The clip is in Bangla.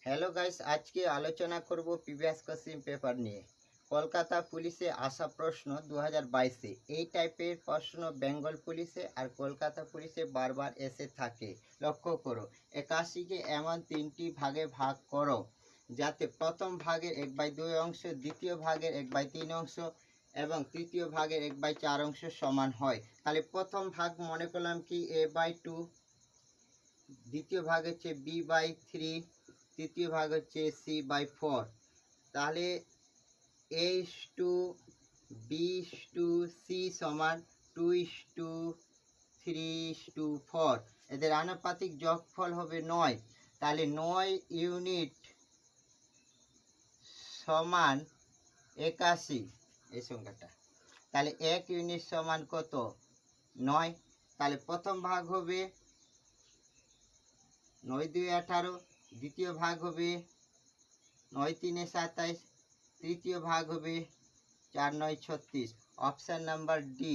হ্যালো গাইস, আজকে আলোচনা করব প্রিভিয়াস কোশ্চেন পেপার নিয়ে। কলকাতা পুলিশে আসা প্রশ্ন 2022-এ এই টাইপের প্রশ্ন বেঙ্গল পুলিশে আর কলকাতা পুলিশে বারবার এসে থাকে। লক্ষ্য করো, 81কে এমন 3টি ভাগে ভাগ করো যাতে প্রথম ভাগের 1/2 অংশ, দ্বিতীয় ভাগের 1/3 অংশ এবং তৃতীয় ভাগের 1/4 অংশ সমান হয়। তাহলে প্রথম ভাগ মনে করলাম কি a/2, দ্বিতীয় ভাগ হচ্ছে b/3, তৃতীয় ভাগ হচ্ছে c/4। তাহলে a/b/c সমান 2:3:4। এদের আনুপাতিক যোগফল হবে 9। তাহলে 9 ইউনিট সমান 81, এই সংখ্যাটা। তাহলে 1 ইউনিট সমান কত? 9। তাহলে প্রথম ভাগ হবে 9×2=18, দ্বিতীয় ভাগ হবে 9×3=27, তৃতীয় ভাগ হবে 4×9=36। Option number D.